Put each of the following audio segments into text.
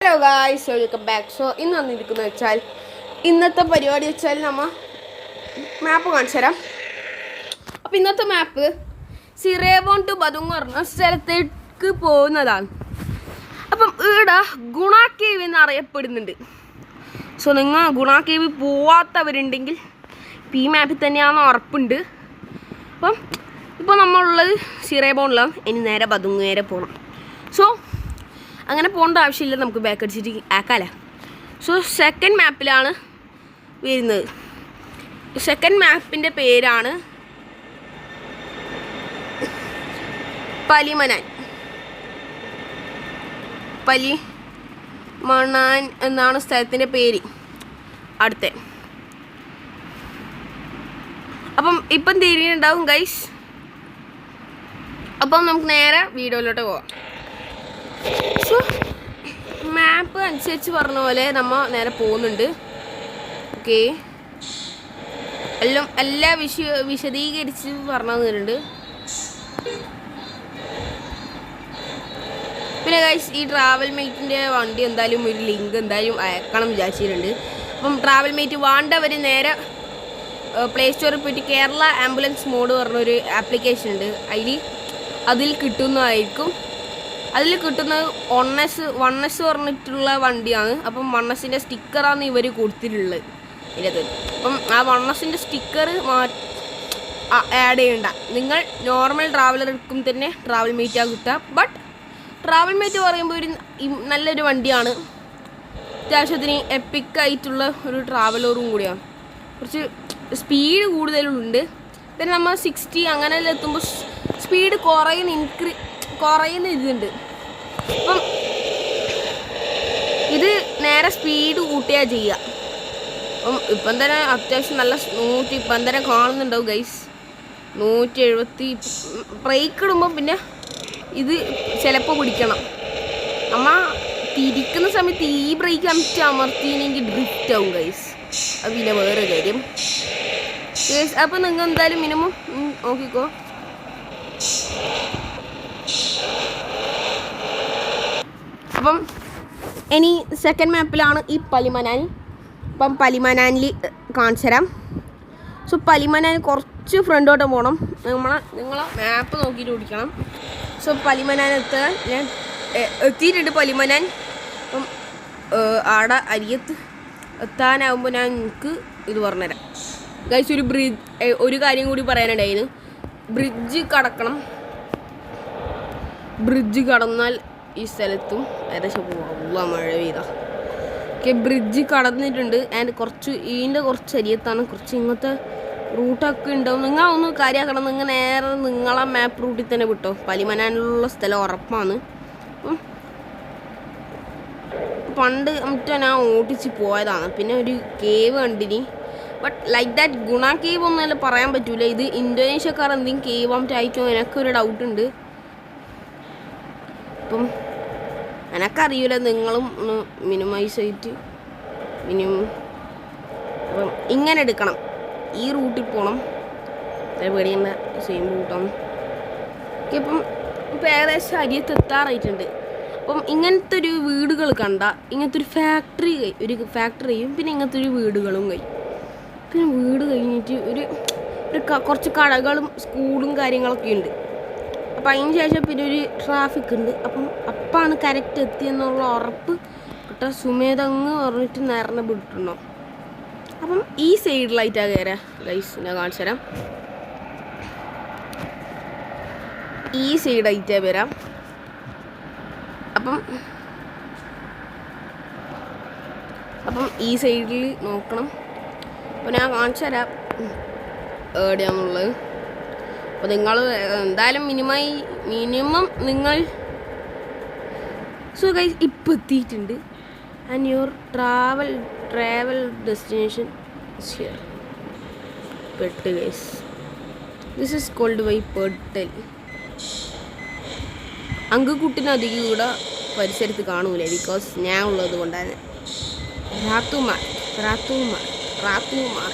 Hello guys, welcome back. So ഇന്ന് വന്നിരിക്കുന്നത് വെച്ചാൽ ഇന്നത്തെ പരിപാടി വെച്ചാൽ നമ്മൾ മാപ്പ് കാണിച്ചു തരാം. അപ്പം ഇന്നത്തെ മാപ്പ് സിറേബോൺ ടു ബദുങ് പറഞ്ഞ സ്ഥലത്തേക്ക് പോകുന്നതാണ്. അപ്പം ഇവിടെ ഗുണ കേവ് എന്നറിയപ്പെടുന്നുണ്ട്. സോ നിങ്ങൾ ഗുണ കേവ് പോവാത്തവരുണ്ടെങ്കിൽ ഈ മാപ്പിൽ തന്നെയാണെന്ന് ഉറപ്പുണ്ട്. അപ്പം ഇപ്പോൾ നമ്മളുള്ളത് സിറേബോണിലാണ്. ഇനി നേരെ ബദുങ് നേരെ പോകണം. സോ അങ്ങനെ പോകേണ്ട ആവശ്യമില്ല, നമുക്ക് ബാക്ക് അടിച്ചിട്ട് ആക്കാമല്ലേ. സോ സെക്കൻഡ് മാപ്പിലാണ് വരുന്നത്. സെക്കൻഡ് മാപ്പിൻ്റെ പേരാണ് പലിമനാൻ എന്നാണ് സ്ഥലത്തിൻ്റെ പേര്. അടുത്ത അപ്പം ഇപ്പം തിരിയുണ്ടാവും ഗൈസ്. അപ്പം നമുക്ക് നേരെ വീഡിയോയിലോട്ട് പോവാം. സോ മാപ്പ് അനുസരിച്ച് പറഞ്ഞ പോലെ നമ്മൾ നേരെ പോകുന്നുണ്ട്. ഓക്കെ, എല്ലാം വിശദീകരിച്ച് പറഞ്ഞു തന്നിട്ടുണ്ട്. പിന്നെ ഗൈസ്, ഈ ട്രാവൽ മേറ്റിൻ്റെ വണ്ടി എന്തായാലും ഒരു ലിങ്ക് എന്തായാലും അയക്കണം വിചാരിച്ചിട്ടുണ്ട്. അപ്പം ട്രാവൽ മേറ്റ് വേണ്ടവർ നേരെ പ്ലേ സ്റ്റോറിൽ പോയിട്ട് കേരള ആംബുലൻസ് മോഡ് പറഞ്ഞൊരു ആപ്ലിക്കേഷൻ ഉണ്ട്. അതിൽ കിട്ടുന്നതായിരിക്കും. അതിൽ കിട്ടുന്നത് 1S പറഞ്ഞിട്ടുള്ള വണ്ടിയാണ്. അപ്പം 1Sൻ്റെ സ്റ്റിക്കറാണ് ഇവർ കൊടുത്തിട്ടുള്ളത് ഇതിനകത്ത്. അപ്പം ആ 1Sൻ്റെ സ്റ്റിക്കർ ആഡ് ചെയ്യണ്ട. നിങ്ങൾ നോർമൽ ട്രാവലർ എടുക്കും തന്നെ ട്രാവൽ മേറ്റാണ് കിട്ടുക. ബട്ട് ട്രാവൽ മേറ്റ് പറയുമ്പോൾ ഒരു നല്ലൊരു വണ്ടിയാണ്. അത്യാവശ്യത്തിന് എപ്പിക്കായിട്ടുള്ള ഒരു ട്രാവലറും കൂടിയാണ്. കുറച്ച് സ്പീഡ് കൂടുതലുണ്ട്. പിന്നെ നമ്മൾ 60 അങ്ങനെ എത്തുമ്പോൾ സ്പീഡ് കുറയുന്ന ഇതുണ്ട്. അപ്പം ഇത് നേരെ സ്പീഡ് കൂട്ടിയാൽ ചെയ്യുക. അപ്പം ഇപ്പം തന്നെ അത്യാവശ്യം നല്ല 100 ഇപ്പം തന്നെ കാണുന്നുണ്ടാവും ഗൈസ്. 170 ബ്രേക്ക് ഇടുമ്പോൾ പിന്നെ ഇത് ചിലപ്പോൾ പിടിക്കണം. അമ്മ തിരിക്കുന്ന സമയത്ത് ഈ ബ്രേക്ക് അമർത്തിയില്ലെങ്കിൽ ഡ്രിഫ്റ്റ് ആവും ഗൈസ്. അത് പിന്നെ വേറെ കാര്യം ഗൈസ്. അപ്പം നിങ്ങൾ എന്തായാലും മിനിമം നോക്കിക്കോ. അപ്പം ഇനി സെക്കൻഡ് മാപ്പിലാണ് ഈ പലിമനാൻ. അപ്പം പലിമനാനിൽ കാണിച്ചു തരാം. സോ പലിമനാൻ കുറച്ച് ഫ്രണ്ടോട്ട് പോകണം. നിങ്ങളെ മാപ്പ് നോക്കിയിട്ട് ഓടിക്കണം. സോ പലിമനാൻ ഞാൻ എത്തിയിട്ടുണ്ട് പലിമനാൻ. അപ്പം ആടെ അരിയത്ത് എത്താനാകുമ്പോൾ ഞാൻ നിങ്ങൾക്ക് ഇത് പറഞ്ഞുതരാം ഗൈസ്. ഒരു കാര്യം കൂടി പറയാനുണ്ടായിരുന്നു. ബ്രിഡ്ജ് കടക്കണം. ബ്രിഡ്ജ് കടന്നാൽ ഈ സ്ഥലത്തും ഏകദേശം പോവാ മഴ പെയ്താ. Okay, bridge കടന്നിട്ടുണ്ട്. ആൻഡ് ഇതിൻ്റെ കുറച്ച് അരിയത്താണ്. കുറച്ച് ഇങ്ങനത്തെ റൂട്ടൊക്കെ ഉണ്ടാവും. നിങ്ങൾ ഒന്ന് കാര്യമാക്കണം. നിങ്ങൾ നേരെ നിങ്ങളെ മാപ്പ് റൂട്ടിൽ തന്നെ വിട്ടോ. പലിമനാനുള്ള സ്ഥലം ഉറപ്പാണ്. അപ്പം പണ്ട് ഞാൻ ഓടിച്ച് പോയതാണ്. പിന്നെ ഒരു കേവ് കണ്ടിനി. ബട്ട് ലൈക്ക് ദാറ്റ് ഗുണ കേവ് ഒന്നുമല്ല പറയാൻ പറ്റൂല. ഇത് ഇന്തോനേഷ്യക്കാർ എന്തെങ്കിലും കേവ് ആയിട്ടോ എനിക്കൊരു ഡൗട്ടുണ്ട്. അപ്പം എനിക്കറിയില്ല, നിങ്ങളും ഒന്ന് മിനിമൈസ് ആയിട്ട് അപ്പം ഇങ്ങനെ എടുക്കണം. ഈ റൂട്ടിൽ പോകണം. പേടിയേണ്ട, സെയിം റൂട്ടാണ്. ഓക്കെ, ഇപ്പം ഏകദേശം അരിയത്ത് എത്താറായിട്ടുണ്ട്. അപ്പം ഇങ്ങനത്തെ ഒരു വീടുകൾ കണ്ട ഇങ്ങനത്തെ ഒരു ഫാക്ടറിയും പിന്നെ ഇങ്ങനത്തെ ഒരു വീടുകളും പിന്നെ വീട് കഴിഞ്ഞിട്ട് ഒരു കുറച്ച് കടകളും സ്കൂളും കാര്യങ്ങളൊക്കെ ഉണ്ട്. അപ്പം അതിന് ശേഷം പിന്നെ ഒരു ട്രാഫിക് ഉണ്ട്. അപ്പാണ് കറക്റ്റ് എത്തിയെന്നുള്ള ഉറപ്പ് കിട്ടാൻ സുമേതങ്ങ് പറഞ്ഞിട്ട് നേരെ വിട്ടിട്ടുണ്ടോ. അപ്പം ഈ സൈഡിലായിട്ടാണ് കയറാം ഗൈസ്. ഞാൻ കാണിച്ചു തരാം. ഈ സൈഡായിട്ടാണ് വരാം. അപ്പം ഈ സൈഡിൽ നോക്കണം. അപ്പോൾ ഞാൻ കാണിച്ചു തരാം എവിടെയാണെന്നുള്ളത്. അപ്പോൾ നിങ്ങൾ എന്തായാലും മിനിമം നിങ്ങൾ സോ ഗൈസ് ഇപ്പോൾ എത്തിയിട്ടുണ്ട്. And your travel destination is here. പെട്ട് guys, this is called by പെട്ടൽ. അങ്കുക്കുട്ടിന് അധികം കൂടെ പരിസരത്ത് കാണൂല. ബിക്കോസ് ഞാൻ ഉള്ളത് കൊണ്ടാണ്. റാത്തുമാർ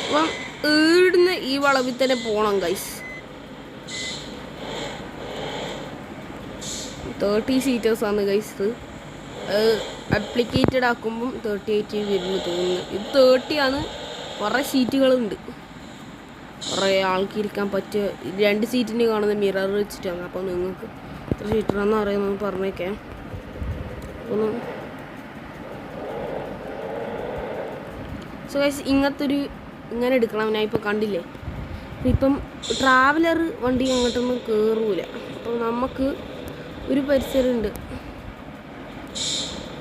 അപ്പം ഈടുന്ന് ഈ വളവിൽ തന്നെ പോകണം ഗൈസ്. 30 സീറ്റേഴ്സാണ് ഗൈസ് ഇത്. അപ്ലിക്കേറ്റഡ് ആക്കുമ്പം 38 വരുന്നു തോന്നുന്നു. ഇത് 30 ആണ്. കുറേ സീറ്റുകളുണ്ട്, കുറേ ആൾക്ക് ഇരിക്കാൻ പറ്റിയ 2 സീറ്റിന് കാണുന്ന മിറർ വെച്ചിട്ടാണ്. അപ്പോൾ നിങ്ങൾക്ക് എത്ര സീറ്ററാണെന്ന് അറിയാമെന്ന് പറഞ്ഞേക്കാം. ഒന്ന് സോ ഗൈസ് ഇങ്ങനെ എടുക്കണം. ഞാൻ ഇപ്പോൾ കണ്ടില്ലേ, ഇപ്പം ട്രാവലർ വണ്ടി അങ്ങോട്ടൊന്നും കയറൂല. അപ്പോൾ നമുക്ക് ഒരു പരിസരമുണ്ട്,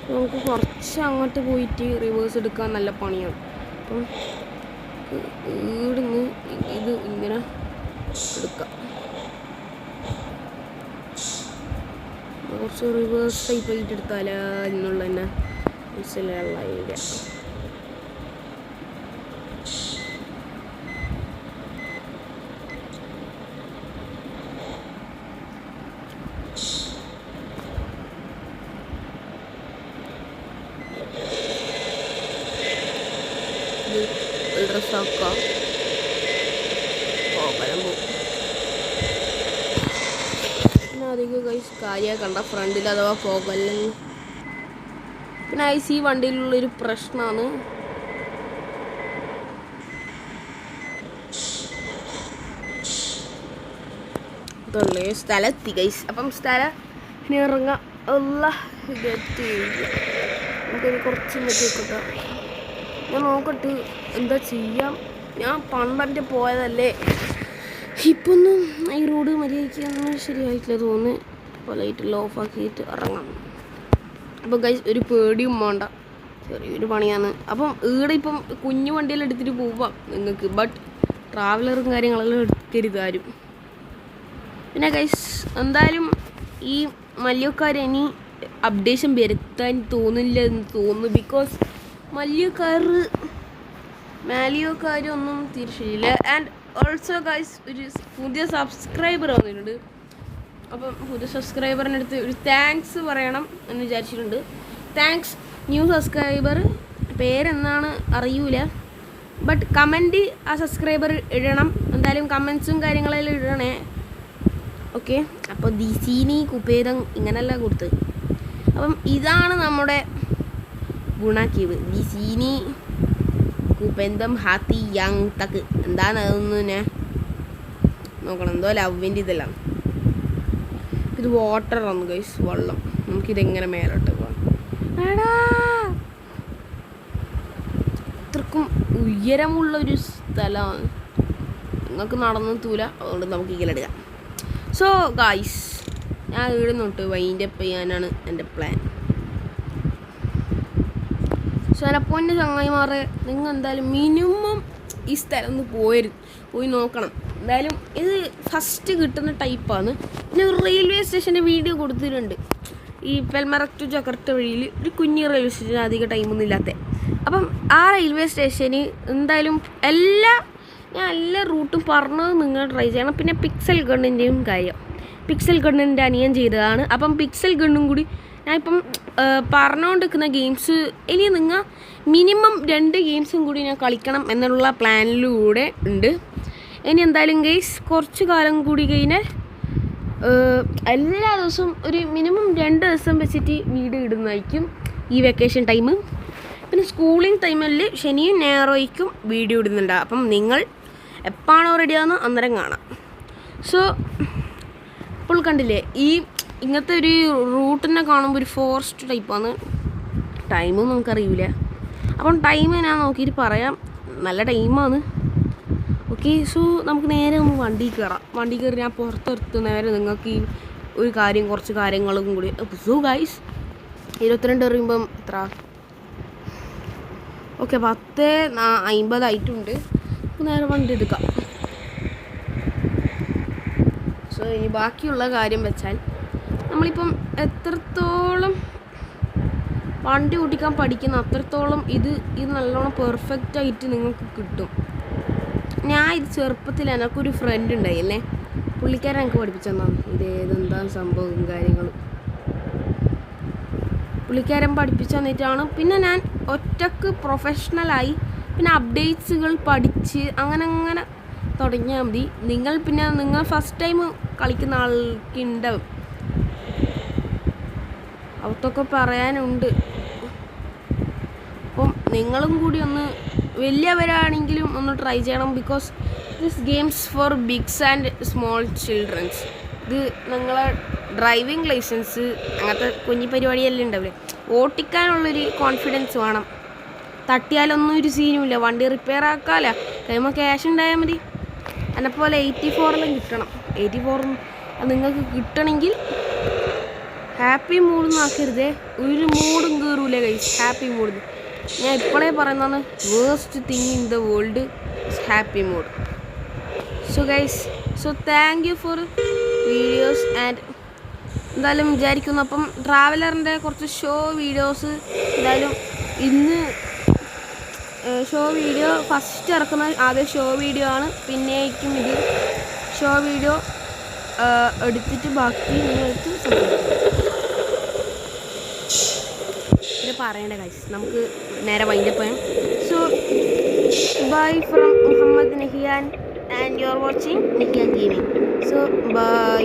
നമുക്ക് കുറച്ച് അങ്ങോട്ട് പോയിട്ട് റിവേഴ്സ് എടുക്കാൻ നല്ല പണിയാണ്. അപ്പം ഇവിടുന്ന് ഇത് ഇങ്ങനെ എടുക്കാം. കുറച്ച് റിവേഴ്സ് ടൈപ്പ് ആയിട്ട് എടുത്താലാ എന്നുള്ള തന്നെ മനസ്സിലുള്ള ഐഡിയ. ഡ്രസ്സാക്കാം, പോകലം പോകും. പിന്നെ അധികം ഗൈസ് കാര്യമായി കണ്ട ഫ്രണ്ടിൽ അഥവാ പോകലും. പിന്നെ ഐസ് ഈ വണ്ടിയിലുള്ളൊരു പ്രശ്നമാണ്, ഇതുള്ളേ സ്ഥലത്തി ഗൈസ്. അപ്പം സ്ഥലം ഇറങ്ങാം. നമുക്കൊരു കുറച്ച് നോക്കിക്കോട്ടെ, ഞാൻ നോക്കട്ടെ എന്താ ചെയ്യാം. ഞാൻ പണ്ടൻ്റെ പോയതല്ലേ, ഇപ്പൊന്നും ഈ റോഡ് മര്യാദയ്ക്കൊന്നും ശരിയായിട്ടില്ല തോന്നുന്നു. അപ്പോൾ ലൈറ്റെല്ലാം ഓഫാക്കിയിട്ട് ഇറങ്ങാം. അപ്പോൾ ഗൈസ് ഒരു പേടിയും വേണ്ട, ചെറിയൊരു പണിയാണ്. അപ്പം ഈടെ ഇപ്പം കുഞ്ഞു വണ്ടിയെല്ലാം എടുത്തിട്ട് പോവാം നിങ്ങൾക്ക്, ബട്ട് ട്രാവലറും കാര്യങ്ങളെല്ലാം എടുക്കരുത് ആരും. പിന്നെ ഗൈസ് എന്തായാലും ഈ മല്യോക്കാർ ഇനി അപ്ഡേഷൻ വരുത്താൻ തോന്നില്ല എന്ന് തോന്നുന്നു. ബിക്കോസ് മാലിയോക്കാരൊന്നും തിരിച്ചില്ല. ആൻഡ് ഓൾസോ ഗൈസ് ഒരു പുതിയ സബ്സ്ക്രൈബർ വന്നിട്ടുണ്ട്. അപ്പം പുതിയ സബ്സ്ക്രൈബറിൻ്റെ അടുത്ത് ഒരു താങ്ക്സ് പറയണം എന്ന് വിചാരിച്ചിട്ടുണ്ട്. താങ്ക്സ് ന്യൂ സബ്സ്ക്രൈബർ, പേരെന്താണ് അറിയൂല, ബട്ട് കമൻറ്റ് ആ സബ്സ്ക്രൈബർ ഇടണം. എന്തായാലും കമൻസും കാര്യങ്ങളെല്ലാം ഇടണേ. ഓക്കെ, അപ്പോൾ ദിസീനി കുപേദം ഇങ്ങനെയല്ല കൊടുത്ത്. അപ്പം ഇതാണ് നമ്മുടെ ഗുണാക്കീവ്. ദിസീനി കുപേന്തം ഹാത്തി യങ് തക്ക് എന്താണ് അതൊന്നും ഞാൻ നോക്കണം. എന്തോ ലവിൻ്റെ ഇതെല്ലാം. ഇത് വാട്ടറാണ് ഗൈസ്, വെള്ളം. നമുക്കിതെങ്ങനെ മേലോട്ട് പോകാം. അത്രക്കും ഉയരമുള്ളൊരു സ്ഥലമാണ്, നിങ്ങൾക്ക് നടന്നെത്തൂല. അതുകൊണ്ട് നമുക്ക് ഇങ്ങനെ സോ ഗൈസ് ഞാൻ ഇവിടെ നിന്നിട്ട് വൈൻഡപ്പ് ചെയ്യാനാണ് എൻ്റെ പ്ലാൻ. ചിലപ്പോൾ ചങ്ങായിമാരെ നിങ്ങൾ എന്തായാലും മിനിമം ഈ സ്ഥലം ഒന്ന് പോയി നോക്കണം. എന്തായാലും ഇത് ഫസ്റ്റ് കിട്ടുന്ന ടൈപ്പാണ്. പിന്നെ റെയിൽവേ സ്റ്റേഷൻ്റെ വീഡിയോ കൊടുത്തിട്ടുണ്ട്. ഈ പെൽമറക് ടു ജക്കാർത്ത വഴിയിൽ ഒരു കുഞ്ഞി റെയിൽവേ സ്റ്റേഷൻ, അധികം ടൈമൊന്നും ഇല്ലാത്ത. അപ്പം ആ റെയിൽവേ സ്റ്റേഷന് എന്തായാലും ഞാൻ എല്ലാ റൂട്ടും പറഞ്ഞത് നിങ്ങൾ ട്രൈ ചെയ്യണം. പിന്നെ പിക്സൽ ഗണ്ണിൻ്റെയും കാര്യം, പിക്സൽ ഗണ്ണിൻ്റെ അനിയൻ ചെയ്തതാണ്. അപ്പം പിക്സൽ ഗണ്ണും കൂടി ഞാനിപ്പം പറഞ്ഞുകൊണ്ടിരിക്കുന്ന ഗെയിംസ് ഇനി നിങ്ങൾ മിനിമം 2 ഗെയിംസും കൂടി ഞാൻ കളിക്കണം എന്നുള്ള പ്ലാനിലൂടെ ഉണ്ട്. ഇനി എന്തായാലും ഗെയ്സ് കുറച്ച് കാലം കൂടി കഴിഞ്ഞാൽ എല്ലാ ദിവസവും ഒരു മിനിമം 2 ദിവസം വെച്ചിട്ട് വീഡിയോ ഇടുന്നതായിരിക്കും ഈ വെക്കേഷൻ ടൈം. പിന്നെ സ്കൂളിങ് ടൈമിൽ ശനിയും ഞായറാഴ്ചയ്ക്കും വീഡിയോ ഇടുന്നുണ്ട്. അപ്പം നിങ്ങൾ എപ്പോഴാണോ റെഡിയാകുന്ന അന്നേരം കാണാം. സോ ഇപ്പോൾ കണ്ടില്ലേ, ഇങ്ങനത്തെ ഒരു റൂട്ടിനെ കാണുമ്പോൾ ഒരു ഫോറസ്റ്റ് ടൈപ്പാണ്. ടൈമും നമുക്കറിയില്ല. അപ്പം ടൈം ഞാൻ നോക്കിയിട്ട് പറയാം. നല്ല ടൈമാണ്. ഓക്കെ, സോ നമുക്ക് നേരെ ഒന്ന് വണ്ടി കയറി ഞാൻ പുറത്തെടുത്ത് നേരെ നിങ്ങൾക്ക് ഈ കുറച്ച് കാര്യങ്ങളും കൂടി. സോ ഗൈസ് 22 പറയുമ്പം എത്ര? ഓക്കെ 10:50 ആയിട്ടുണ്ട്. നേരെ വണ്ടി എടുക്കാം. സോ ഇനി ബാക്കിയുള്ള കാര്യം വെച്ചാൽ നമ്മളിപ്പം എത്രത്തോളം വണ്ടി ഓടിക്കാൻ പഠിക്കുന്ന അത്രത്തോളം ഇത് നല്ലോണം പെർഫെക്റ്റ് ആയിട്ട് നിങ്ങൾക്ക് കിട്ടും. ഞാൻ ഇത് ചെറുപ്പത്തിൽ എനിക്കൊരു ഫ്രണ്ട് ഉണ്ടായില്ലേ, പുള്ളിക്കാരൻ എനിക്ക് പഠിപ്പിച്ചു തന്നാണ് ഇതെന്താ സംഭവവും കാര്യങ്ങളും. പുള്ളിക്കാരൻ പഠിപ്പിച്ചു തന്നിട്ടാണ് പിന്നെ ഞാൻ ഒറ്റക്ക് പ്രൊഫഷണലായി പിന്നെ അപ്ഡേറ്റ്സുകൾ പഠിച്ച് അങ്ങനെ തുടങ്ങിയാൽ മതി. നിങ്ങൾ ഫസ്റ്റ് ടൈം കളിക്കുന്ന ആൾക്കുണ്ടാവും അതൊക്കെ പറയാനുണ്ട്. അപ്പം നിങ്ങളും കൂടി ഒന്ന് വലിയവരാണെങ്കിലും ഒന്ന് ട്രൈ ചെയ്യണം. Because this games for bigs and small childrens. ഇത് നിങ്ങളെ ഡ്രൈവിംഗ് ലൈസൻസ് അങ്ങനത്തെ കുഞ്ഞി പരിപാടിയെല്ലാം ഉണ്ടാവില്ലേ, ഓട്ടിക്കാനുള്ളൊരു കോൺഫിഡൻസ് വേണം. തട്ടിയാലൊന്നും ഒരു സീനുമില്ല, വണ്ടി റിപ്പയർ ആക്കാമല്ല, കഴിയുമ്പോൾ ക്യാഷ് ഉണ്ടായാൽ മതി. എന്നെപ്പോലെ 84 കിട്ടണം. 84 അത് നിങ്ങൾക്ക് കിട്ടണമെങ്കിൽ ഹാപ്പി മൂഡൊന്നും ആക്കരുതേ. ഒരു മൂഡും കയറൂലേ ഗൈസ് ഹാപ്പി മൂഡ്. ഞാൻ ഇപ്പോഴേ പറയുന്നതാണ്, waste thing in the world is happy mood. So guys, so thank you for videos and എന്തായാലും വിചാരിക്കുന്നു. അപ്പം ട്രാവലറിൻ്റെ കുറച്ച് ഷോ വീഡിയോസ് എന്തായാലും ഇന്ന് ഷോ വീഡിയോ ഫസ്റ്റ് ഇറക്കുന്ന ആദ്യം ഷോ വീഡിയോ ആണ്. പിന്നേക്കും ഇത് ഷോ വീഡിയോ എടുത്തിട്ട് ബാക്കി നിങ്ങൾക്ക് ഇത് പറയേണ്ട ഗൈസ്. നമുക്ക് നേരെ വൈൻഡപ്പ് ചെയ്യാം. So bye from Muhammad Nahiyan and you are watching Nahiyan gaming. So by.